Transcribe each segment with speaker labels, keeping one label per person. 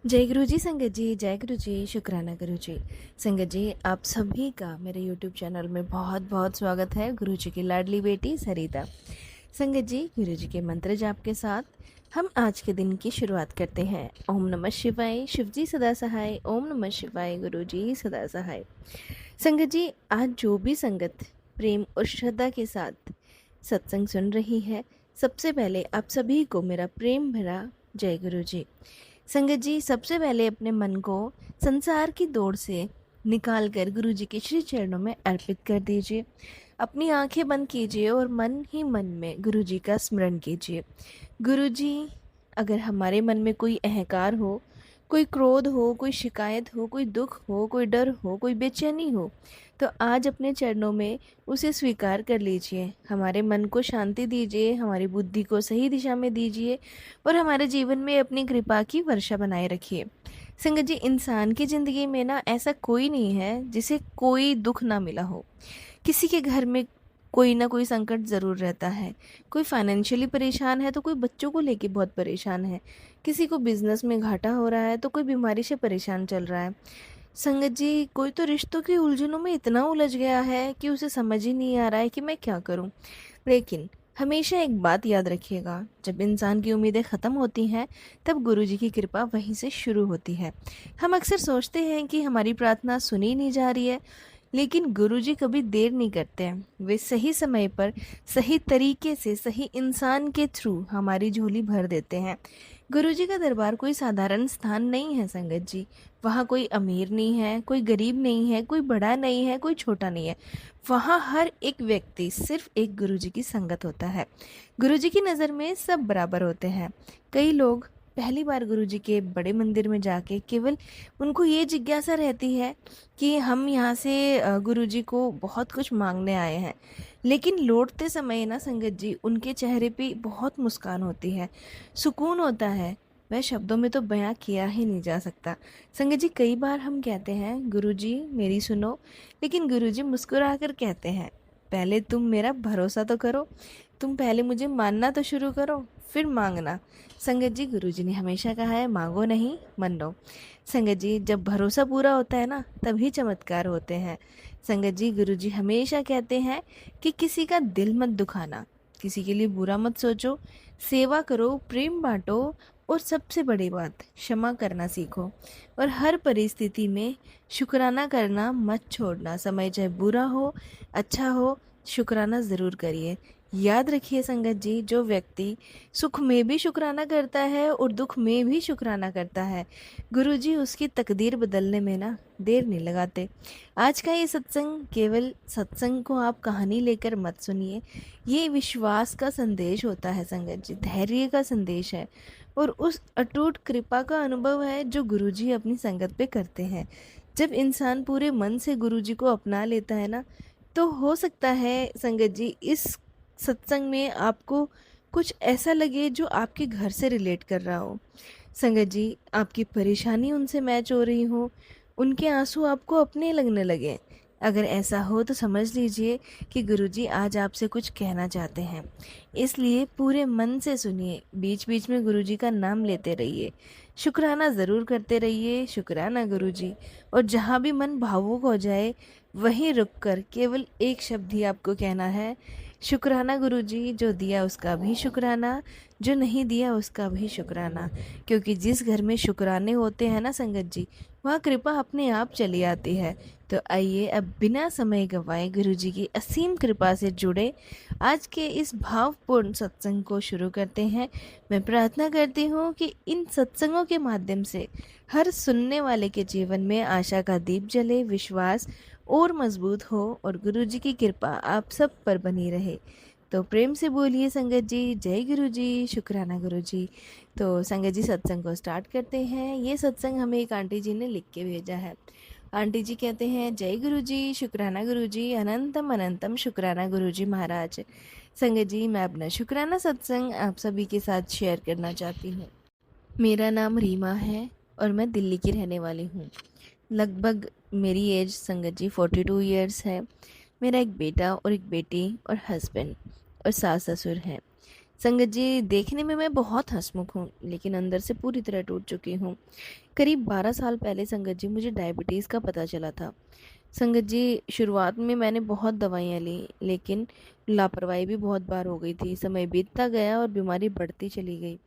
Speaker 1: जय गुरु जी संगत जी, जय गुरु जी, शुक्राना गुरु जी। संगत जी, आप सभी का मेरे यूट्यूब चैनल में बहुत बहुत स्वागत है। गुरु जी की लाडली बेटी सरिता। संगत जी, गुरु जी के मंत्र जाप के साथ हम आज के दिन की शुरुआत करते हैं। ओम नमः शिवाय, शिव जी सदा सहाय। ओम नमः शिवाय, गुरु जी सदा सहाय। संगत जी, आज जो भी संगत प्रेम और श्रद्धा के साथ सत्संग सुन रही है, सबसे पहले आप सभी को मेरा प्रेम भरा जय गुरु जी। संगत जी, सबसे पहले अपने मन को संसार की दौड़ से निकाल कर गुरु जी के श्री चरणों में अर्पित कर दीजिए। अपनी आंखें बंद कीजिए और मन ही मन में गुरु जी का स्मरण कीजिए। गुरु जी, अगर हमारे मन में कोई अहंकार हो, कोई क्रोध हो, कोई शिकायत हो, कोई दुख हो, कोई डर हो, कोई बेचैनी हो, तो आज अपने चरणों में उसे स्वीकार कर लीजिए। हमारे मन को शांति दीजिए, हमारी बुद्धि को सही दिशा में दीजिए और हमारे जीवन में अपनी कृपा की वर्षा बनाए रखिए। संगत जी, इंसान की ज़िंदगी में ना ऐसा कोई नहीं है जिसे कोई दुख ना मिला हो। किसी के घर में कोई ना कोई संकट ज़रूर रहता है। कोई फाइनेंशियली परेशान है तो कोई बच्चों को लेके बहुत परेशान है। किसी को बिजनेस में घाटा हो रहा है तो कोई बीमारी से परेशान चल रहा है। संगत जी, कोई तो रिश्तों की उलझनों में इतना उलझ गया है कि उसे समझ ही नहीं आ रहा है कि मैं क्या करूं। लेकिन हमेशा एक बात याद रखिएगा, जब इंसान की उम्मीदें ख़त्म होती हैं तब गुरु जी की कृपा वहीं से शुरू होती है। हम अक्सर सोचते हैं कि हमारी प्रार्थना सुनी नहीं जा रही है, लेकिन गुरुजी कभी देर नहीं करते हैं। वे सही समय पर सही तरीके से सही इंसान के थ्रू हमारी झोली भर देते हैं। गुरुजी का दरबार कोई साधारण स्थान नहीं है संगत जी। वहाँ कोई अमीर नहीं है, कोई गरीब नहीं है, कोई बड़ा नहीं है, कोई छोटा नहीं है। वहाँ हर एक व्यक्ति सिर्फ एक गुरुजी की संगत होता है। गुरुजी की नज़र में सब बराबर होते हैं। कई लोग पहली बार गुरुजी के बड़े मंदिर में जाके केवल उनको ये जिज्ञासा रहती है कि हम यहाँ से गुरुजी को बहुत कुछ मांगने आए हैं। लेकिन लौटते समय ना संगत जी, उनके चेहरे पे बहुत मुस्कान होती है, सुकून होता है। वह शब्दों में तो बयां किया ही नहीं जा सकता। संगत जी, कई बार हम कहते हैं गुरुजी मेरी सुनो, लेकिन गुरुजी मुस्कुरा कर कहते हैं पहले तुम मेरा भरोसा तो करो, तुम पहले मुझे मानना तो शुरू करो, फिर मांगना। संगत जी, गुरुजी ने हमेशा कहा है मांगो नहीं मनो। संगत जी, जब भरोसा पूरा होता है ना तभी चमत्कार होते हैं। संगत जी, गुरुजी हमेशा कहते हैं कि किसी का दिल मत दुखाना, किसी के लिए बुरा मत सोचो, सेवा करो, प्रेम बांटो और सबसे बड़ी बात क्षमा करना सीखो। और हर परिस्थिति में शुक्राना करना मत छोड़ना। समय चाहे बुरा हो अच्छा हो, शुक्राना ज़रूर करिए। याद रखिए संगत जी, जो व्यक्ति सुख में भी शुक्राना करता है और दुख में भी शुक्राना करता है, गुरुजी उसकी तकदीर बदलने में ना देर नहीं लगाते। आज का ये सत्संग केवल सत्संग को आप कहानी लेकर मत सुनिए। ये विश्वास का संदेश होता है संगत जी, धैर्य का संदेश है और उस अटूट कृपा का अनुभव है जो गुरुजी अपनी संगत पे करते हैं। जब इंसान पूरे मन से गुरुजी को अपना लेता है ना, तो हो सकता है संगत जी इस सत्संग में आपको कुछ ऐसा लगे जो आपके घर से रिलेट कर रहा हो। संगत जी, आपकी परेशानी उनसे मैच हो रही हो, उनके आंसू आपको अपने लगने लगे। अगर ऐसा हो तो समझ लीजिए कि गुरुजी आज आपसे कुछ कहना चाहते हैं। इसलिए पूरे मन से सुनिए, बीच बीच में गुरुजी का नाम लेते रहिए, शुक्राना ज़रूर करते रहिए, शुक्राना गुरुजी। और जहाँ भी मन भावुक हो जाए वहीं रुककर केवल एक शब्द ही आपको कहना है, शुक्राना गुरुजी। जो दिया उसका भी शुक्राना, जो नहीं दिया उसका भी शुक्राना। क्योंकि जिस घर में शुक्राने होते हैं ना संगत जी, वहाँ कृपा अपने आप चली आती है। तो आइए अब बिना समय गंवाए गुरुजी की असीम कृपा से जुड़े आज के इस भावपूर्ण सत्संग को शुरू करते हैं। मैं प्रार्थना करती हूँ कि इन सत्संगों के माध्यम से हर सुनने वाले के जीवन में आशा का दीप जले, विश्वास और मजबूत हो और गुरुजी की कृपा आप सब पर बनी रहे। तो प्रेम से बोलिए संगत जी, जय गुरु जी, शुक्राना गुरु जी। तो संगत जी, सत्संग को स्टार्ट करते हैं। ये सत्संग हमें एक आंटी जी ने लिख के भेजा है। आंटी जी कहते हैं, जय गुरु जी, शुक्राना गुरु जी, अनंतम अनंतम शुक्राना गुरु जी महाराज। संगत जी, मैं अपना शुक्राना सत्संग आप सभी के साथ शेयर करना चाहती हूँ। मेरा नाम रीमा है और मैं दिल्ली की रहने वाली हूँ। लगभग मेरी एज संगत जी 42 ईयर्स है। मेरा एक बेटा और एक बेटी और हस्बैंड और सास ससुर हैं। संगत जी, देखने में मैं बहुत हँसमुख हूँ, लेकिन अंदर से पूरी तरह टूट चुकी हूँ। करीब 12 साल पहले संगत जी मुझे डायबिटीज़ का पता चला था। संगत जी, शुरुआत में मैंने बहुत दवाइयाँ ली, लेकिन लापरवाही भी बहुत बार हो गई थी। समय बीतता गया और बीमारी बढ़ती चली गई।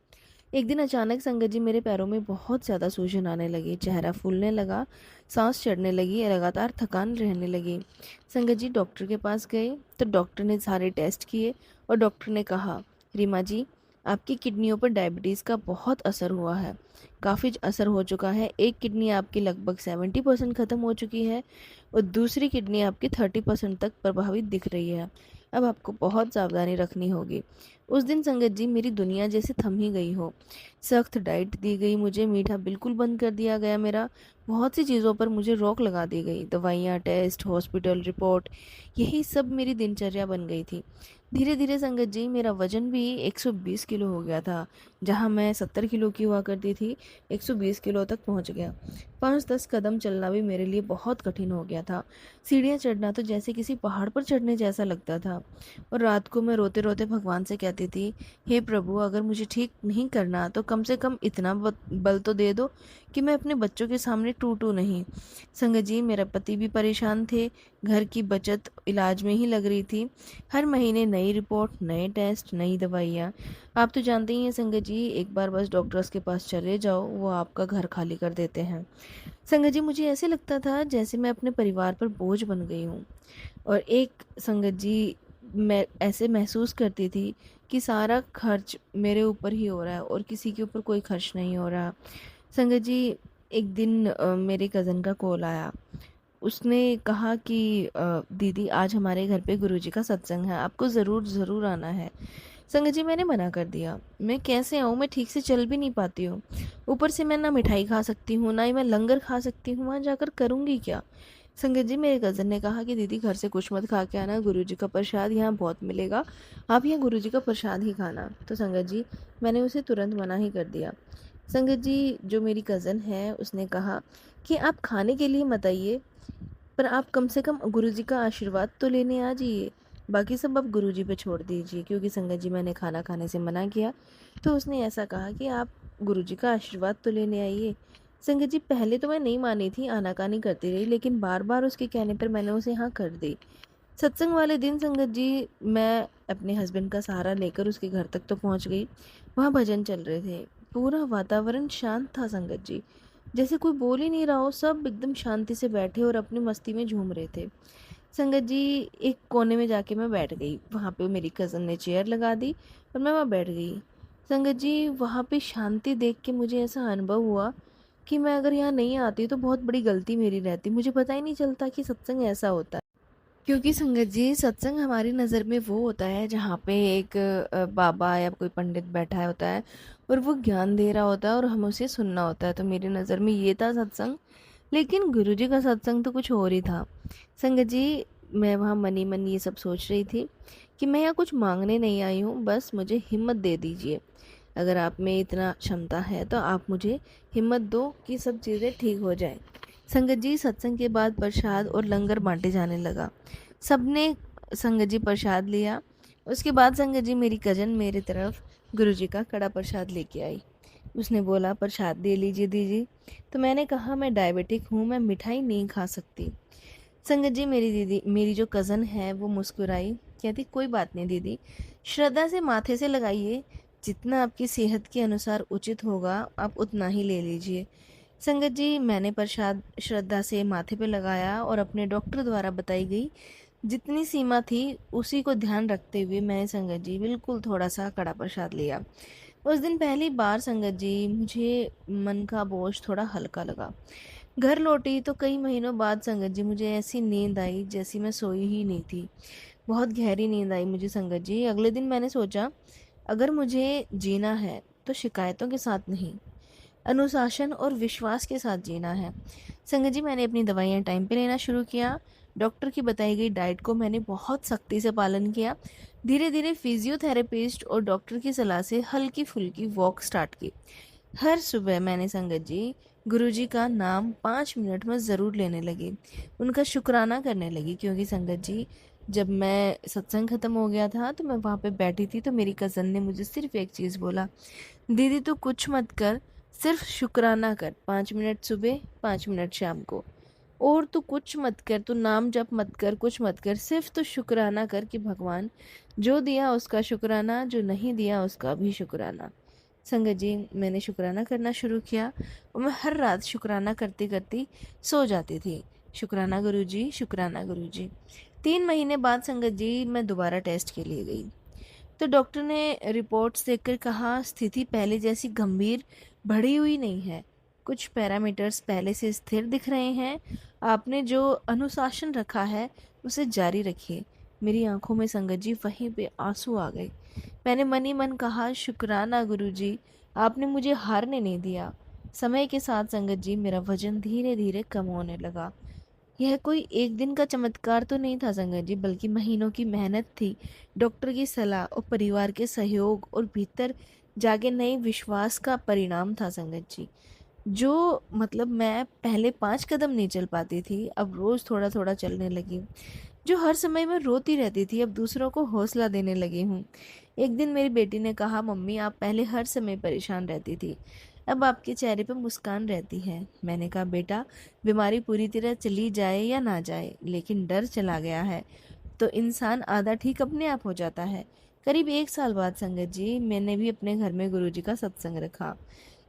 Speaker 1: एक दिन अचानक संगत जी मेरे पैरों में बहुत ज़्यादा सूजन आने लगी, चेहरा फूलने लगा, सांस चढ़ने लगी, लगातार थकान रहने लगी। संगत जी, डॉक्टर के पास गए तो डॉक्टर ने सारे टेस्ट किए और डॉक्टर ने कहा, रीमा जी, आपकी किडनियों पर डायबिटीज़ का बहुत असर हुआ है, काफ़ी असर हो चुका है। एक किडनी आपकी लगभग 70% ख़त्म हो चुकी है और दूसरी किडनी आपकी 30% तक प्रभावित दिख रही है। अब आपको बहुत सावधानी रखनी होगी। उस दिन संगत जी मेरी दुनिया जैसे थम ही गई हो। सख्त डाइट दी गई मुझे, मीठा बिल्कुल बंद कर दिया गया मेरा। बहुत सी चीज़ों पर मुझे रोक लगा दी गई। दवाइयाँ, टेस्ट, हॉस्पिटल रिपोर्ट, यही सब मेरी दिनचर्या बन गई थी। धीरे धीरे संगत जी मेरा वजन भी 120 किलो हो गया था। जहाँ मैं 70 किलो की हुआ करती थी, 120 किलो तक पहुँच गया। 5-10 कदम चलना भी मेरे लिए बहुत कठिन हो गया था। सीढ़ियाँ चढ़ना तो जैसे किसी पहाड़ पर चढ़ने जैसा लगता था। और रात को मैं रोते रोते भगवान से कहती थी, हे प्रभु, अगर मुझे ठीक नहीं करना तो कम से कम इतना बल तो दे दो कि मैं अपने बच्चों के सामने टूटूं नहीं। संगत जी, मेरा पति भी परेशान थे। घर की बचत इलाज में ही लग रही थी। हर महीने नई रिपोर्ट, नए टेस्ट, नई दवाइयाँ। आप तो जानते ही हैं संगत जी, एक बार बस डॉक्टर्स के पास चले जाओ, वो आपका घर खाली कर देते हैं। संगत जी, मुझे ऐसे लगता था जैसे मैं अपने परिवार पर बोझ बन गई हूँ। और एक संगत जी, मैं ऐसे महसूस करती थी कि सारा खर्च मेरे ऊपर ही हो रहा है और किसी के ऊपर कोई खर्च नहीं हो रहा। संगत जी, एक दिन मेरे कज़न का कॉल आया। उसने कहा कि दीदी, आज हमारे घर पे गुरुजी का सत्संग है, आपको ज़रूर ज़रूर आना है। संगत जी, मैंने मना कर दिया। मैं कैसे आऊँ, मैं ठीक से चल भी नहीं पाती हूँ। ऊपर से मैं ना मिठाई खा सकती हूँ, ना ही मैं लंगर खा सकती हूँ, वहाँ जाकर करूँगी क्या? संगत जी, मेरे कज़न ने कहा कि दीदी, घर से कुछ मत खा के आना, गुरुजी का प्रसाद यहाँ बहुत मिलेगा, आप यहाँ गुरुजी का प्रसाद ही खाना। तो संगत जी, मैंने उसे तुरंत मना ही कर दिया। संगत जी, जो मेरी कज़न है उसने कहा कि आप खाने के लिए मत आइए, पर आप कम से कम गुरुजी का आशीर्वाद तो लेने आ जाइए। बाकी सब आप गुरुजी पे छोड़ दीजिए। क्योंकि संगत जी, मैंने खाना खाने से मना किया तो उसने ऐसा कहा कि आप गुरुजी का आशीर्वाद तो लेने आइए। संगत जी, पहले तो मैं नहीं मानी थी, आनाकानी करती रही, लेकिन बार बार उसके कहने पर मैंने उसे हाँ कर दी। सत्संग वाले दिन संगत जी, मैं अपने हस्बैंड का सहारा लेकर उसके घर तक तो पहुंच गई। वहाँ भजन चल रहे थे। पूरा वातावरण शांत था संगत जी, जैसे कोई बोल ही नहीं रहा हो। सब एकदम शांति से बैठे और अपनी मस्ती में झूम रहे थे। संगत जी, एक कोने में जाके मैं बैठ गई। वहाँ पे मेरी कज़न ने चेयर लगा दी और मैं वहाँ बैठ गई। संगत जी, वहाँ पे शांति देख के मुझे ऐसा अनुभव हुआ कि मैं अगर यहाँ नहीं आती तो बहुत बड़ी गलती मेरी रहती। मुझे पता ही नहीं चलता कि सत्संग ऐसा होता है। क्योंकि संगत जी, सत्संग हमारी नज़र में वो होता है जहाँ पे एक बाबा या कोई पंडित बैठा होता है और वो ज्ञान दे रहा होता है और हमें उसे सुनना होता है। तो मेरी नज़र में ये था सत्संग। लेकिन गुरुजी का सत्संग तो कुछ और ही था। संगत जी, मैं वहाँ मनी मन ये सब सोच रही थी कि मैं यहाँ कुछ मांगने नहीं आई हूँ, बस मुझे हिम्मत दे दीजिए। अगर आप में इतना क्षमता है तो आप मुझे हिम्मत दो कि सब चीज़ें ठीक हो जाए। संगत जी, सत्संग के बाद प्रसाद और लंगर बांटे जाने लगा। सबने संगत जी प्रसाद लिया। उसके बाद संगत जी, मेरी कज़न मेरी तरफ गुरुजी का कड़ा प्रसाद लेके आई। उसने बोला, प्रसाद दे लीजिए दीदी। तो मैंने कहा, मैं डायबिटिक हूँ, मैं मिठाई नहीं खा सकती। संगत जी, मेरी जो कज़न है वो मुस्कुराई, कहती, कोई बात नहीं दीदी, श्रद्धा से माथे से लगाइए, जितना आपकी सेहत के अनुसार उचित होगा आप उतना ही ले लीजिए। संगत जी, मैंने प्रसाद श्रद्धा से माथे पे लगाया और अपने डॉक्टर द्वारा बताई गई जितनी सीमा थी उसी को ध्यान रखते हुए मैंने संगत जी बिल्कुल थोड़ा सा कड़ा प्रसाद लिया। उस दिन पहली बार संगत जी मुझे मन का बोझ थोड़ा हल्का लगा। घर लौटी तो कई महीनों बाद संगत जी मुझे ऐसी नींद आई जैसी मैं सोई ही नहीं थी। बहुत गहरी नींद आई मुझे संगत जी। अगले दिन मैंने सोचा, अगर मुझे जीना है तो शिकायतों के साथ नहीं, अनुशासन और विश्वास के साथ जीना है। संगत जी, मैंने अपनी दवाइयाँ टाइम पे लेना शुरू किया। डॉक्टर की बताई गई डाइट को मैंने बहुत सख्ती से पालन किया। धीरे धीरे फिजियोथेरेपिस्ट और डॉक्टर की सलाह से हल्की फुल्की वॉक स्टार्ट की। हर सुबह मैंने संगत जी गुरुजी का नाम 5 मिनट में ज़रूर लेने लगी। उनका शुक्राना करने लगी, क्योंकि संगत जी जब मैं सत्संग ख़त्म हो गया था तो मैं वहाँ पे बैठी थी, तो मेरी कज़न ने मुझे सिर्फ़ एक चीज़ बोला, दीदी तू कुछ मत कर, सिर्फ़ शुक्राना कर, 5 मिनट सुबह 5 मिनट शाम को। और तू कुछ मत कर, तू नाम जप मत कर, कुछ मत कर, सिर्फ़ तू शुक्राना कर कि भगवान जो दिया उसका शुक्राना, जो नहीं दिया उसका भी शुक्राना। संगत जी, मैंने शुक्राना करना शुरू किया और मैं हर रात शुक्राना करती-करती सो जाती थी। शुक्राना गुरुजी, शुक्राना गुरुजी। 3 महीने बाद संगत जी मैं दोबारा टेस्ट के लिए गई। तो डॉक्टर ने रिपोर्ट्स देखकर कहा, स्थिति पहले जैसी गंभीर बढ़ी हुई नहीं है। कुछ पैरामीटर्स पहले से स्थिर दिख रहे हैं। आपने जो अनुशासन रखा है उसे जारी रखिए। मेरी आंखों में संगत जी वहीं पे आंसू आ गए। मैंने मन ही मन कहा, शुक्राना गुरुजी, आपने मुझे हारने नहीं दिया। समय के साथ संगत जी मेरा वजन धीरे धीरे कम होने लगा। यह कोई एक दिन का चमत्कार तो नहीं था संगत जी, बल्कि महीनों की मेहनत थी। डॉक्टर की सलाह और परिवार के सहयोग और भीतर जागे नए विश्वास का परिणाम था संगत जी। जो मतलब मैं पहले 5 कदम नहीं चल पाती थी, अब रोज़ थोड़ा-थोड़ा चलने लगी। जो हर समय मैं रोती रहती थी, अब दूसरों को हौसला देने लगी हूँ। एक दिन मेरी बेटी ने कहा, मम्मी आप पहले हर समय परेशान रहती थी, अब आपके चेहरे पर मुस्कान रहती है। मैंने कहा, बेटा बीमारी पूरी तरह चली जाए या ना जाए, लेकिन डर चला गया है तो इंसान आधा ठीक अपने आप हो जाता है। करीब 1 साल बाद संगत जी मैंने भी अपने घर में गुरुजी का सत्संग रखा।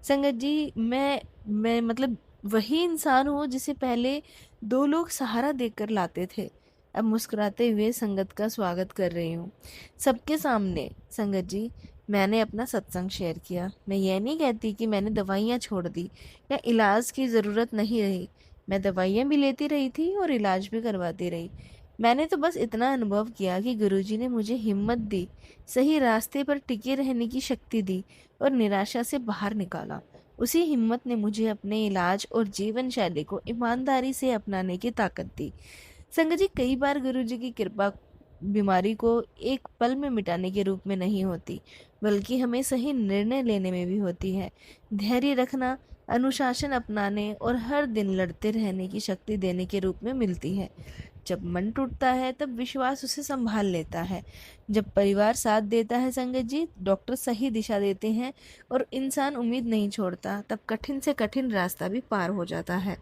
Speaker 1: संगत जी मैं मतलब वही इंसान हूँ जिसे पहले 2 लोग सहारा देकर लाते थे। अब मुस्कुराते हुए संगत का स्वागत कर रही हूँ। सबके सामने संगत जी मैंने अपना सत्संग शेयर किया। मैं ये नहीं कहती कि मैंने दवाइयाँ छोड़ दी या इलाज की ज़रूरत नहीं रही। मैं दवाइयाँ भी लेती रही थी और इलाज भी करवाती रही। मैंने तो बस इतना अनुभव किया कि गुरुजी ने मुझे हिम्मत दी, सही रास्ते पर टिके रहने की शक्ति दी और निराशा से बाहर निकाला। उसी हिम्मत ने मुझे अपने इलाज और जीवन शैली को ईमानदारी से अपनाने की ताकत दी। संगत जी, कई बार गुरुजी की कृपा बीमारी को एक पल में मिटाने के रूप में नहीं होती, बल्कि हमें सही निर्णय लेने में भी होती है। धैर्य रखना, अनुशासन अपनाने और हर दिन लड़ते रहने की शक्ति देने के रूप में मिलती है। जब मन टूटता है तब विश्वास उसे संभाल लेता है। जब परिवार साथ देता है संगत जी, डॉक्टर सही दिशा देते हैं और इंसान उम्मीद नहीं छोड़ता, तब कठिन से कठिन रास्ता भी पार हो जाता है।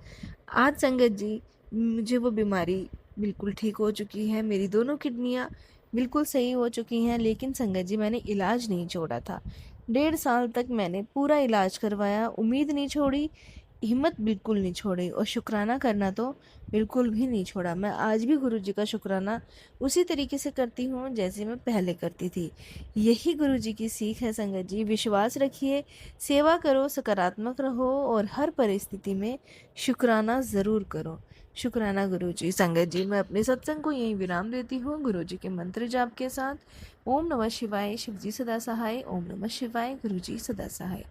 Speaker 1: आज संगत जी मुझे वो बीमारी बिल्कुल ठीक हो चुकी है, मेरी दोनों किडनियाँ बिल्कुल सही हो चुकी हैं, लेकिन संगत जी मैंने इलाज नहीं छोड़ा था। 1.5 साल तक मैंने पूरा इलाज करवाया, उम्मीद नहीं छोड़ी, हिम्मत बिल्कुल नहीं छोड़ी और शुक्राना करना तो बिल्कुल भी नहीं छोड़ा। मैं आज भी गुरुजी का शुक्राना उसी तरीके से करती हूँ जैसे मैं पहले करती थी। यही गुरुजी की सीख है संगत जी, विश्वास रखिए, सेवा करो, सकारात्मक रहो और हर परिस्थिति में शुक्राना ज़रूर करो। शुक्राना गुरुजी। संगत जी, मैं अपने सत्संग को यहीं विराम देती हूँ गुरुजी के मंत्र जाप के साथ। ओम नमः शिवाय, शिवजी सदा सहाय। ओम नमः शिवाय, गुरुजी सदा सहाय।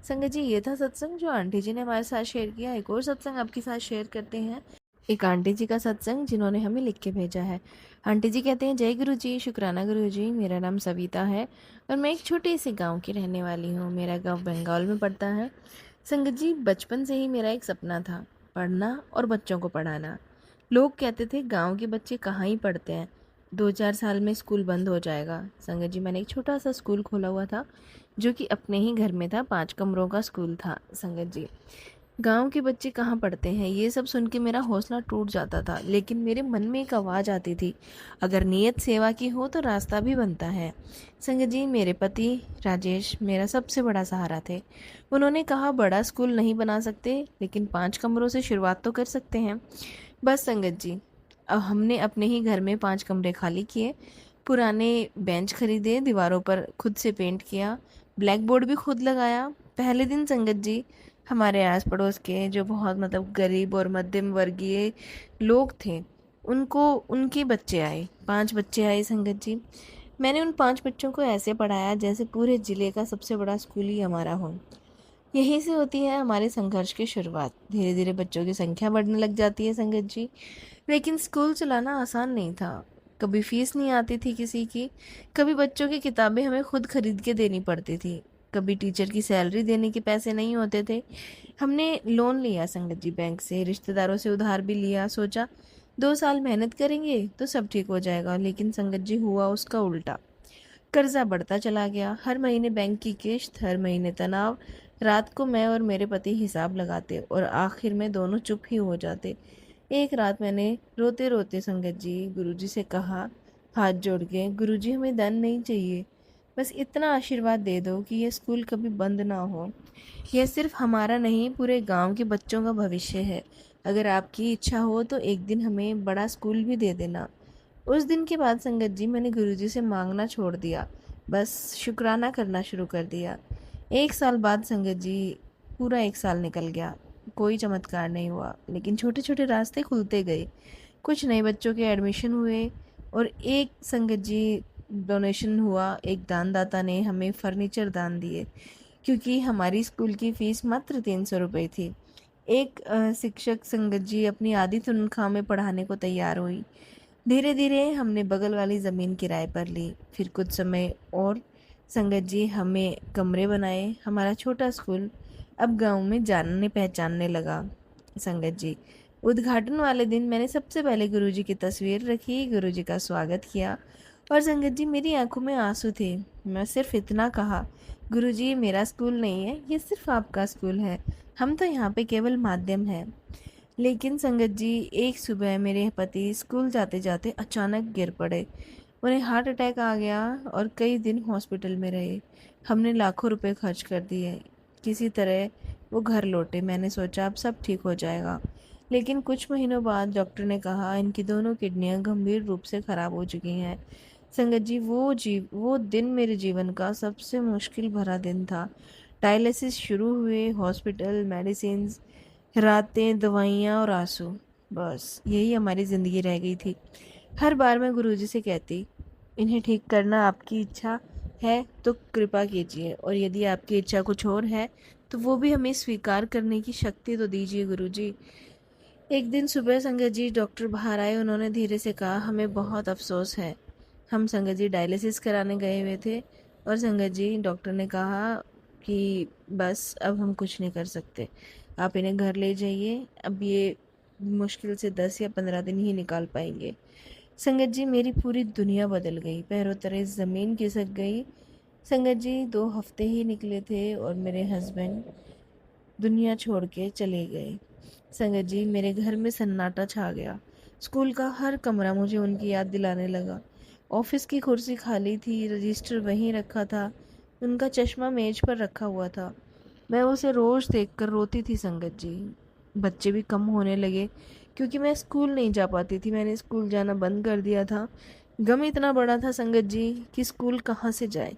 Speaker 1: संगत जी, ये था सत्संग जो आंटी जी ने हमारे साथ शेयर किया। एक और सत्संग आपके साथ शेयर करते हैं। एक आंटी जी का सत्संग जिन्होंने हमें लिख के भेजा है। आंटी जी कहते हैं, जय गुरु जी, शुक्राना गुरु जी, मेरा नाम सविता है और मैं एक छोटे से गांव की रहने वाली हूँ। मेरा गांव बंगाल में पड़ता है। संगत जी, बचपन से ही मेरा एक सपना था, पढ़ना और बच्चों को पढ़ाना। लोग कहते थे गांव के बच्चे कहाँ ही पढ़ते हैं, 2-4 साल में स्कूल बंद हो जाएगा। संगत जी, मैंने एक छोटा सा स्कूल खोला हुआ था जो कि अपने ही घर में था, 5 कमरों का स्कूल था। संगत जी, गांव के बच्चे कहाँ पढ़ते हैं, ये सब सुन के मेरा हौसला टूट जाता था, लेकिन मेरे मन में एक आवाज़ आती थी, अगर नीयत सेवा की हो तो रास्ता भी बनता है। संगत जी, मेरे पति राजेश मेरा सबसे बड़ा सहारा थे। उन्होंने कहा, बड़ा स्कूल नहीं बना सकते, लेकिन 5 कमरों से शुरुआत तो कर सकते हैं। बस संगत जी, अब हमने अपने ही घर में 5 कमरे खाली किए, पुराने बेंच खरीदे, दीवारों पर खुद से पेंट किया, ब्लैक बोर्ड भी खुद लगाया। पहले दिन संगत जी, हमारे आस पड़ोस के जो बहुत मतलब गरीब और मध्यम वर्गीय लोग थे, उनको उनके बच्चे आए, 5 बच्चे आए संगत जी। मैंने उन 5 बच्चों को ऐसे पढ़ाया जैसे पूरे ज़िले का सबसे बड़ा स्कूल ही हमारा हो। यहीं से होती है हमारे संघर्ष की शुरुआत। धीरे धीरे बच्चों की संख्या बढ़ने लग जाती है संगत जी, लेकिन स्कूल चलाना आसान नहीं था। कभी फीस नहीं आती थी किसी की, कभी बच्चों की किताबें हमें खुद खरीद के देनी पड़ती थी, कभी टीचर की सैलरी देने के पैसे नहीं होते थे। हमने लोन लिया संगत जी बैंक से, रिश्तेदारों से उधार भी लिया। सोचा 2 साल मेहनत करेंगे तो सब ठीक हो जाएगा, लेकिन संगत जी हुआ उसका उल्टा। कर्जा बढ़ता चला गया, हर महीने बैंक की किश्त, हर महीने तनाव। रात को मैं और मेरे पति हिसाब लगाते और आखिर में दोनों चुप ही हो जाते। एक रात मैंने रोते रोते संगत जी गुरुजी से कहा, हाथ जोड़ के, गुरुजी हमें धन नहीं चाहिए, बस इतना आशीर्वाद दे दो कि ये स्कूल कभी बंद ना हो। यह सिर्फ हमारा नहीं, पूरे गांव के बच्चों का भविष्य है। अगर आपकी इच्छा हो तो एक दिन हमें बड़ा स्कूल भी दे देना। उस दिन के बाद संगत जी मैंने गुरुजी से मांगना छोड़ दिया, बस शुक्राना करना शुरू कर दिया। 1 साल बाद संगत जी, पूरा 1 साल निकल गया, कोई चमत्कार नहीं हुआ, लेकिन छोटे छोटे रास्ते खुलते गए। कुछ नए बच्चों के एडमिशन हुए और एक संगत जी डोनेशन हुआ। एक दानदाता ने हमें फर्नीचर दान दिए, क्योंकि हमारी स्कूल की फ़ीस मात्र 300 रुपये थी। एक शिक्षक संगत जी अपनी आधी तनख्वाह में पढ़ाने को तैयार हुई। धीरे धीरे हमने बगल वाली ज़मीन किराए पर ली। फिर कुछ समय और संगत जी हमें कमरे बनाए। हमारा छोटा स्कूल अब गांव में जानने पहचानने लगा। संगत जी, उद्घाटन वाले दिन मैंने सबसे पहले गुरुजी की तस्वीर रखी, गुरुजी का स्वागत किया, और संगत जी मेरी आंखों में आंसू थे। मैं सिर्फ इतना कहा, गुरुजी मेरा स्कूल नहीं है, ये सिर्फ आपका स्कूल है, हम तो यहाँ पे केवल माध्यम हैं। लेकिन संगत जी, एक सुबह मेरे पति स्कूल जाते जाते अचानक गिर पड़े। उन्हें हार्ट अटैक आ गया और कई दिन हॉस्पिटल में रहे। हमने लाखों रुपए खर्च कर दिए। किसी तरह वो घर लौटे। मैंने सोचा अब सब ठीक हो जाएगा, लेकिन कुछ महीनों बाद डॉक्टर ने कहा इनकी दोनों किडनियां गंभीर रूप से खराब हो चुकी हैं। संगत जी, वो दिन मेरे जीवन का सबसे मुश्किल भरा दिन था। डायलिसिस शुरू हुए, हॉस्पिटल, मेडिसिन, रातें, दवाइयाँ और आंसू, बस यही हमारी ज़िंदगी रह गई थी। हर बार मैं गुरुजी से कहती, इन्हें ठीक करना आपकी इच्छा है तो कृपा कीजिए, और यदि आपकी इच्छा कुछ और है तो वो भी हमें स्वीकार करने की शक्ति तो दीजिए गुरुजी। एक दिन सुबह संगत जी डॉक्टर बाहर आए। उन्होंने धीरे से कहा, हमें बहुत अफसोस है। हम संगत जी डायलिसिस कराने गए हुए थे और संगत जी डॉक्टर ने कहा कि बस अब हम कुछ नहीं कर सकते, आप इन्हें घर ले जाइए, अब ये मुश्किल से 10 या 15 दिन ही निकाल पाएंगे। संगत जी मेरी पूरी दुनिया बदल गई, पैरों तले ज़मीन खिसक गई। संगत जी 2 हफ्ते ही निकले थे और मेरे हस्बैंड दुनिया छोड़ के चले गए। संगत जी मेरे घर में सन्नाटा छा गया। स्कूल का हर कमरा मुझे उनकी याद दिलाने लगा। ऑफिस की कुर्सी खाली थी, रजिस्टर वहीं रखा था, उनका चश्मा मेज पर रखा हुआ था। मैं उसे रोज़ देखकर रोती थी संगत जी। बच्चे भी कम होने लगे क्योंकि मैं स्कूल नहीं जा पाती थी। मैंने स्कूल जाना बंद कर दिया था। गम इतना बड़ा था संगत जी कि स्कूल कहाँ से जाए।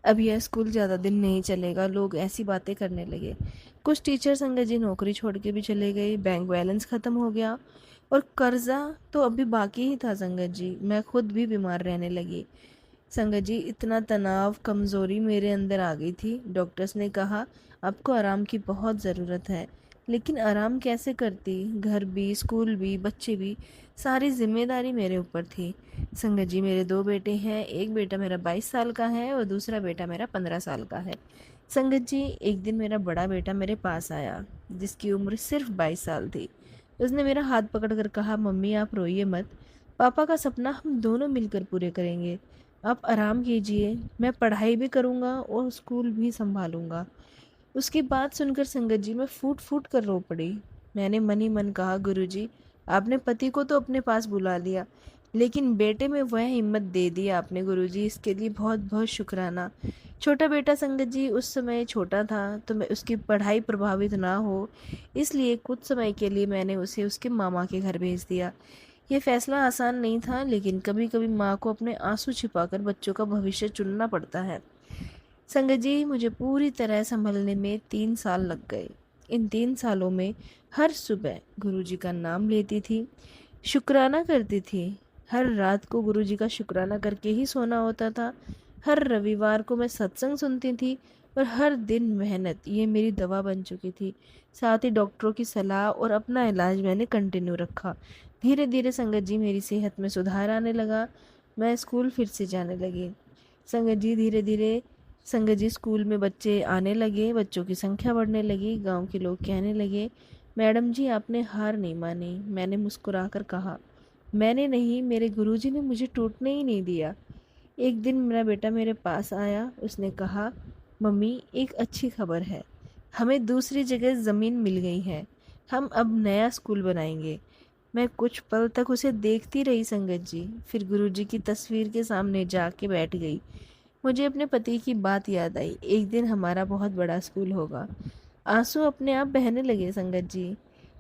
Speaker 1: अब यह स्कूल ज़्यादा दिन नहीं चलेगा, लोग ऐसी बातें करने लगे। कुछ टीचर संगत जी नौकरी छोड़ के भी चले गए, बैंक बैलेंस ख़त्म हो गया और कर्जा तो अभी बाकी ही था संगत जी। मैं खुद भी बीमार रहने लगी। संगत जी इतना तनाव, कमज़ोरी मेरे अंदर आ गई थी। डॉक्टर्स ने कहा आपको आराम की बहुत ज़रूरत है, लेकिन आराम कैसे करती? घर भी, स्कूल भी, बच्चे भी, सारी जिम्मेदारी मेरे ऊपर थी। संगत जी मेरे 2 बेटे हैं, एक बेटा मेरा 22 साल का है और दूसरा बेटा मेरा 15 साल का है। संगत जी एक दिन मेरा बड़ा बेटा मेरे पास आया, जिसकी उम्र सिर्फ 22 साल थी। उसने मेरा हाथ पकड़कर कहा, मम्मी आप रोइए मत, पापा का सपना हम दोनों मिलकर पूरे करेंगे। आप आराम कीजिए, मैं पढ़ाई भी करूँगा और स्कूल भी संभालूंगा। उसकी बात सुनकर संगत जी मैं फूट फूट कर रो पड़ी। मैंने मन ही मन कहा, गुरुजी आपने पति को तो अपने पास बुला लिया, लेकिन बेटे में वह हिम्मत दे दी आपने गुरुजी, इसके लिए बहुत बहुत शुक्राना। छोटा बेटा संगत जी उस समय छोटा था तो मैं उसकी पढ़ाई प्रभावित ना हो, इसलिए कुछ समय के लिए मैंने उसे उसके मामा के घर भेज दिया। यह फैसला आसान नहीं था, लेकिन कभी कभी माँ को अपने आंसू छिपाकर बच्चों का भविष्य चुनना पड़ता है। संगत जी मुझे पूरी तरह संभलने में 3 साल लग गए। इन 3 सालों में हर सुबह गुरुजी का नाम लेती थी, शुक्राना करती थी। हर रात को गुरुजी का शुक्राना करके ही सोना होता था। हर रविवार को मैं सत्संग सुनती थी और हर दिन मेहनत ये मेरी दवा बन चुकी थी। साथ ही डॉक्टरों की सलाह और अपना इलाज मैंने कंटिन्यू रखा। धीरे धीरे संगत जी मेरी सेहत में सुधार आने लगा। मैं स्कूल फिर से जाने लगी। संगत जी धीरे धीरे संगत जी स्कूल में बच्चे आने लगे, बच्चों की संख्या बढ़ने लगी। गांव के लोग कहने लगे, मैडम जी आपने हार नहीं मानी। मैंने मुस्कुराकर कहा, मैंने नहीं, मेरे गुरुजी ने मुझे टूटने ही नहीं दिया। एक दिन मेरा बेटा मेरे पास आया, उसने कहा, मम्मी एक अच्छी खबर है, हमें दूसरी जगह ज़मीन मिल गई है, हम अब नया स्कूल बनाएंगे। मैं कुछ पल तक उसे देखती रही संगत जी, फिर गुरुजी की तस्वीर के सामने जाके बैठ गई। मुझे अपने पति की बात याद आई, एक दिन हमारा बहुत बड़ा स्कूल होगा। आंसू अपने आप बहने लगे संगत जी।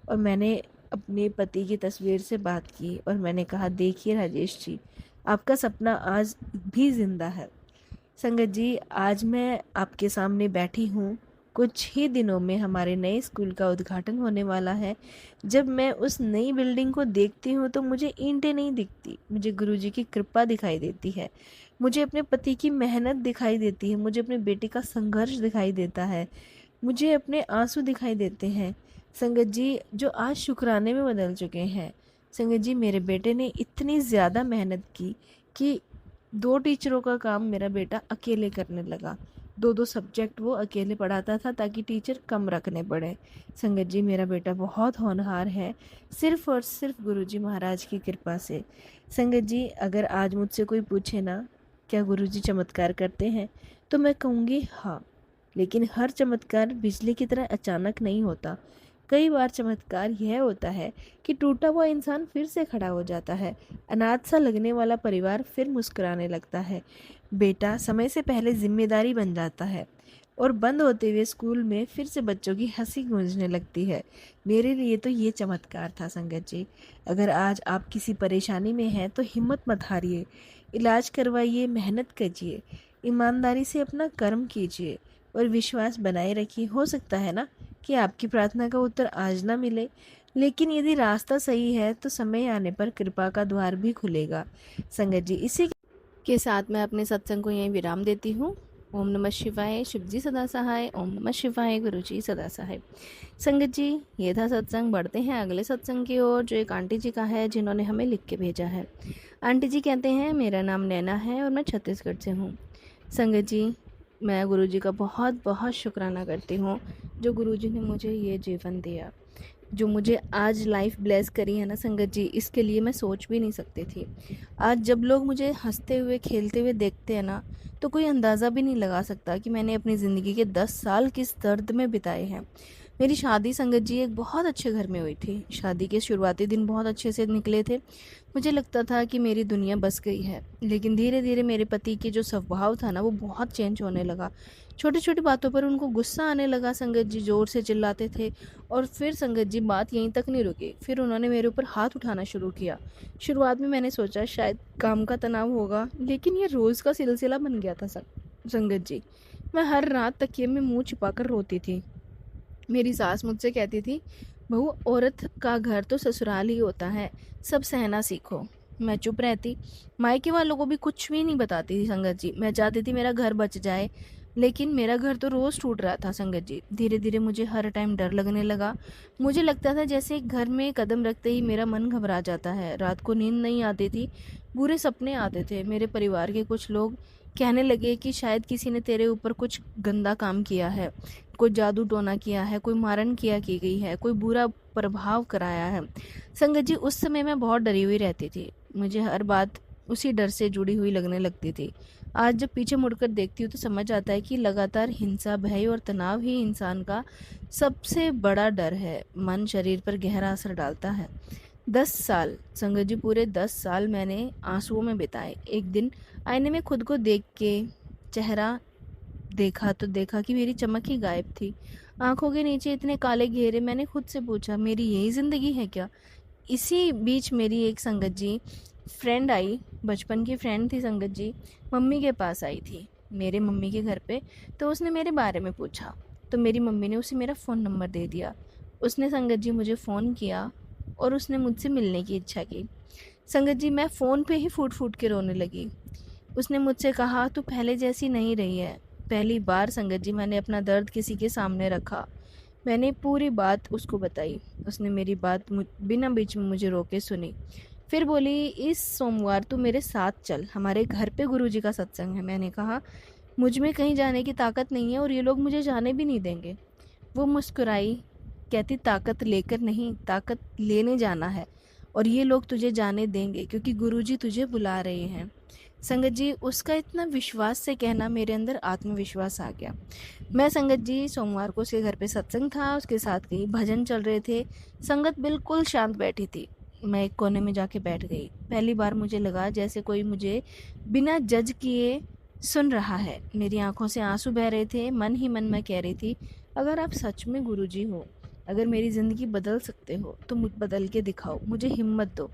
Speaker 1: और मैंने अपने पति की तस्वीर से बात की और मैंने कहा, देखिए राजेश जी, आपका सपना आज भी जिंदा है। संगत जी, आज मैं आपके सामने बैठी हूँ। कुछ ही दिनों में हमारे नए स्कूल का उद्घाटन होने वाला है। जब मैं उस नई बिल्डिंग को देखती हूँ तो मुझे ईंटें नहीं दिखती, मुझे गुरुजी की कृपा दिखाई देती है, मुझे अपने पति की मेहनत दिखाई देती है, मुझे अपने बेटे का संघर्ष दिखाई देता है, मुझे अपने आंसू दिखाई देते हैं संगत जी, जो आज शुक्राने में बदल चुके हैं। संगत जी, मेरे बेटे ने इतनी ज़्यादा मेहनत की कि 2 टीचरों का काम मेरा बेटा अकेले करने लगा। 2-2 सब्जेक्ट वो अकेले पढ़ाता था ताकि टीचर कम रखने पड़े। संगत जी, मेरा बेटा बहुत होनहार है, सिर्फ़ और सिर्फ़ गुरुजी महाराज की कृपा से। संगत जी, अगर आज मुझसे कोई पूछे ना, क्या गुरुजी चमत्कार करते हैं? तो मैं कहूँगी हाँ। लेकिन हर चमत्कार बिजली की तरह अचानक नहीं होता। कई बार चमत्कार यह होता है कि टूटा हुआ इंसान फिर से खड़ा हो जाता है, अनाथ सा लगने वाला परिवार फिर मुस्कुराने लगता है, बेटा समय से पहले जिम्मेदारी बन जाता है और बंद होते हुए स्कूल में फिर से बच्चों की हंसी गूंजने लगती है। मेरे लिए तो ये चमत्कार था संगत जी। अगर आज आप किसी परेशानी में हैं तो हिम्मत मत हारिए, इलाज करवाइए, मेहनत कीजिए, ईमानदारी से अपना कर्म कीजिए और विश्वास बनाए रखिए। हो सकता है ना कि आपकी प्रार्थना का उत्तर आज ना मिले, लेकिन यदि रास्ता सही है तो समय आने पर कृपा का द्वार भी खुलेगा। संगत जी, इसी के साथ मैं अपने सत्संग को यहीं विराम देती हूँ। ओम नमः शिवाय, शिव जी सदा सहाय। ओम नमः शिवाय, गुरु जी सदा सहाय। संगत जी, ये था सत्संग। बढ़ते हैं अगले सत्संग की ओर, जो एक आंटी जी का है जिन्होंने हमें लिख के भेजा है। आंटी जी कहते हैं, मेरा नाम नैना है और मैं छत्तीसगढ़ से हूँ। संगत जी, मैं गुरुजी का बहुत बहुत शुक्राना करती हूँ, जो गुरुजी ने मुझे ये जीवन दिया, जो मुझे आज लाइफ ब्लेस करी है ना संगत जी, इसके लिए मैं सोच भी नहीं सकती थी। आज जब लोग मुझे हंसते हुए खेलते हुए देखते हैं ना, तो कोई अंदाज़ा भी नहीं लगा सकता कि मैंने अपनी ज़िंदगी के 10 साल किस दर्द में बिताए हैं। मेरी शादी संगत जी एक बहुत अच्छे घर में हुई थी। शादी के शुरुआती दिन बहुत अच्छे से निकले थे। मुझे लगता था कि मेरी दुनिया बस गई है, लेकिन धीरे धीरे मेरे पति की जो स्वभाव था ना, वो बहुत चेंज होने लगा। छोटी छोटी बातों पर उनको गुस्सा आने लगा संगत जी, ज़ोर से चिल्लाते थे। और फिर संगत जी, बात यहीं तक नहीं रुकी, फिर उन्होंने मेरे ऊपर हाथ उठाना शुरू किया। शुरुआत में मैंने सोचा शायद काम का तनाव होगा, लेकिन ये रोज़ का सिलसिला बन गया था संगत जी। मैं हर रात तकिए में मुंह छिपाकर रोती थी। मेरी सास मुझसे कहती थी, बहू, औरत का घर तो ससुराल ही होता है, सब सहना सीखो। मैं चुप रहती, मायके वालों को भी कुछ भी नहीं बताती थी संगत जी। मैं चाहती थी मेरा घर बच जाए, लेकिन मेरा घर तो रोज़ टूट रहा था संगत जी। धीरे धीरे मुझे हर टाइम डर लगने लगा। मुझे लगता था जैसे घर में कदम रखते ही मेरा मन घबरा जाता है। रात को नींद नहीं आती थी, बुरे सपने आते थे। मेरे परिवार के कुछ लोग कहने लगे कि शायद किसी ने तेरे ऊपर कुछ गंदा काम किया है, कोई जादू टोना किया है, कोई मारन किया की गई है, कोई बुरा प्रभाव कराया है। संगत जी, उस समय मैं बहुत डरी हुई रहती थी। मुझे हर बात उसी डर से जुड़ी हुई लगने लगती थी। आज जब पीछे मुड़कर देखती हूँ तो समझ आता है कि लगातार हिंसा, भय और तनाव ही इंसान का सबसे बड़ा डर है। मन शरीर पर गहरा असर डालता है। 10 साल संगत जी, पूरे 10 साल मैंने आंसुओं में बिताए। एक दिन आईने में खुद को देख के चेहरा देखा तो देखा कि मेरी चमक ही गायब थी। आंखों के नीचे इतने काले घेरे। मैंने खुद से पूछा, मेरी यही ज़िंदगी है क्या? इसी बीच मेरी एक संगत जी फ्रेंड आई, बचपन की फ्रेंड थी संगत जी, मम्मी के पास आई थी मेरे मम्मी के घर पे। तो उसने मेरे बारे में पूछा, तो मेरी मम्मी ने उसे मेरा फ़ोन नंबर दे दिया। उसने संगत जी मुझे फ़ोन किया और उसने मुझसे मिलने की इच्छा की। संगत जी, मैं फ़ोन पे ही फूट फूट के रोने लगी। उसने मुझसे कहा, तू पहले जैसी नहीं रही है। पहली बार संगत जी मैंने अपना दर्द किसी के सामने रखा। मैंने पूरी बात उसको बताई। उसने मेरी बात बिना बीच में मुझे रोके सुनी। फिर बोली, इस सोमवार तू मेरे साथ चल, हमारे घर पे गुरुजी का सत्संग है। मैंने कहा, मुझ में कहीं जाने की ताकत नहीं है और ये लोग मुझे जाने भी नहीं देंगे। वो मुस्कुराई, कहती, ताकत लेकर नहीं, ताकत लेने जाना है। और ये लोग तुझे जाने देंगे क्योंकि गुरुजी तुझे बुला रहे हैं। संगत जी, उसका इतना विश्वास से कहना मेरे अंदर आत्मविश्वास आ गया। मैं संगत जी सोमवार को उसके घर पे सत्संग था, उसके साथ कई भजन चल रहे थे। संगत बिल्कुल शांत बैठी थी। मैं एक कोने में जाके बैठ गई। पहली बार मुझे लगा जैसे कोई मुझे बिना जज किए सुन रहा है। मेरी आंखों से आंसू बह रहे थे। मन ही मन में कह रही थी, अगर आप सच में गुरुजी हो, अगर मेरी ज़िंदगी बदल सकते हो तो मुझ बदल के दिखाओ, मुझे हिम्मत दो।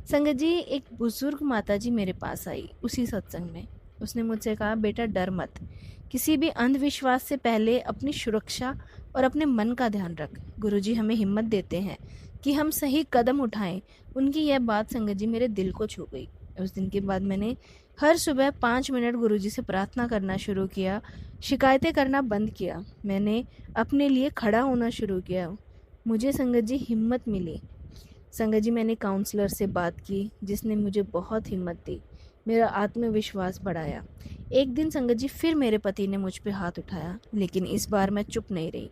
Speaker 1: संगत जी, एक बुजुर्ग माताजी मेरे पास आई उसी सत्संग में। उसने मुझसे कहा, बेटा डर मत, किसी भी अंधविश्वास से पहले अपनी सुरक्षा और अपने मन का ध्यान रख। गुरुजी हमें हिम्मत देते हैं कि हम सही कदम उठाएं। उनकी यह बात संगत जी मेरे दिल को छू गई। उस दिन के बाद मैंने हर सुबह 5 मिनट गुरुजी से प्रार्थना करना शुरू किया, शिकायतें करना बंद किया। मैंने अपने लिए खड़ा होना शुरू किया। मुझे संगत जी हिम्मत मिली। संगत जी, मैंने काउंसलर से बात की जिसने मुझे बहुत हिम्मत दी, मेरा आत्मविश्वास बढ़ाया। एक दिन संगत जी फिर मेरे पति ने मुझ पे हाथ उठाया, लेकिन इस बार मैं चुप नहीं रही।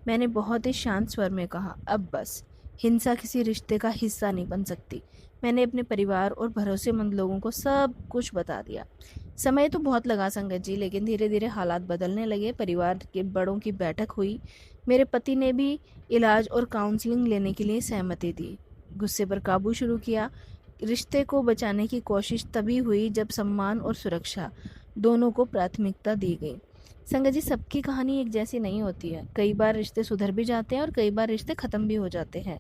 Speaker 1: मैंने बहुत ही शांत स्वर में कहा, अब बस, हिंसा किसी रिश्ते का हिस्सा नहीं बन सकती। मैंने अपने परिवार और भरोसेमंद लोगों को सब कुछ बता दिया। समय तो बहुत लगा संगत जी, लेकिन धीरे धीरे हालात बदलने लगे। परिवार के बड़ों की बैठक हुई। मेरे पति ने भी इलाज और काउंसलिंग लेने के लिए सहमति दी। गुस्से पर काबू शुरू किया। रिश्ते को बचाने की कोशिश तभी हुई जब सम्मान और सुरक्षा दोनों को प्राथमिकता दी गई। संगत जी, सबकी कहानी एक जैसी नहीं होती है। कई बार रिश्ते सुधर भी जाते हैं और कई बार रिश्ते ख़त्म भी हो जाते हैं,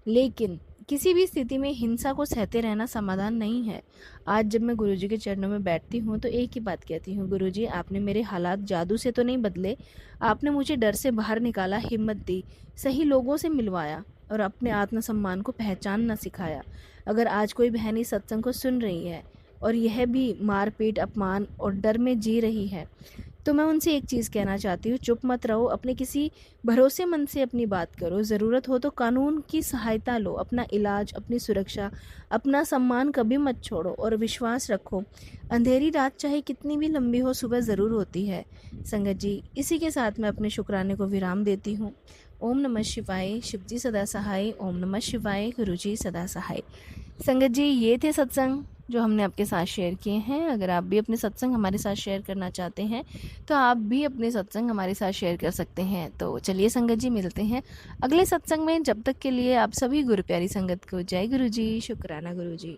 Speaker 1: लेकिन किसी भी स्थिति में हिंसा को सहते रहना समाधान नहीं है। आज जब मैं गुरुजी के चरणों में बैठती हूँ तो एक ही बात कहती हूँ, गुरुजी आपने मेरे हालात जादू से तो नहीं बदले, आपने मुझे डर से बाहर निकाला, हिम्मत दी, सही लोगों से मिलवाया और अपने आत्मसम्मान को पहचानना सिखाया। अगर आज कोई बहन इस सत्संग को सुन रही है और यह भी मारपीट, अपमान और डर में जी रही है, तो मैं उनसे एक चीज़ कहना चाहती हूँ, चुप मत रहो, अपने किसी भरोसेमंद से अपनी बात करो, ज़रूरत हो तो कानून की सहायता लो। अपना इलाज, अपनी सुरक्षा, अपना सम्मान कभी मत छोड़ो और विश्वास रखो, अंधेरी रात चाहे कितनी भी लंबी हो, सुबह ज़रूर होती है। संगत जी, इसी के साथ मैं अपने शुक्राने को विराम देती हूँ। ओम नमः शिवाय, शिवजी सदा सहाय। ओम नमः शिवाय, गुरुजी सदा सहाय। संगत जी, ये थे सत्संग जो हमने आपके साथ शेयर किए हैं। अगर आप भी अपने सत्संग हमारे साथ शेयर करना चाहते हैं तो आप भी अपने सत्संग हमारे साथ शेयर कर सकते हैं। तो चलिए संगत जी, मिलते हैं अगले सत्संग में। जब तक के लिए आप सभी गुरु प्यारी संगत को जय गुरु जी, शुक्राना गुरु जी।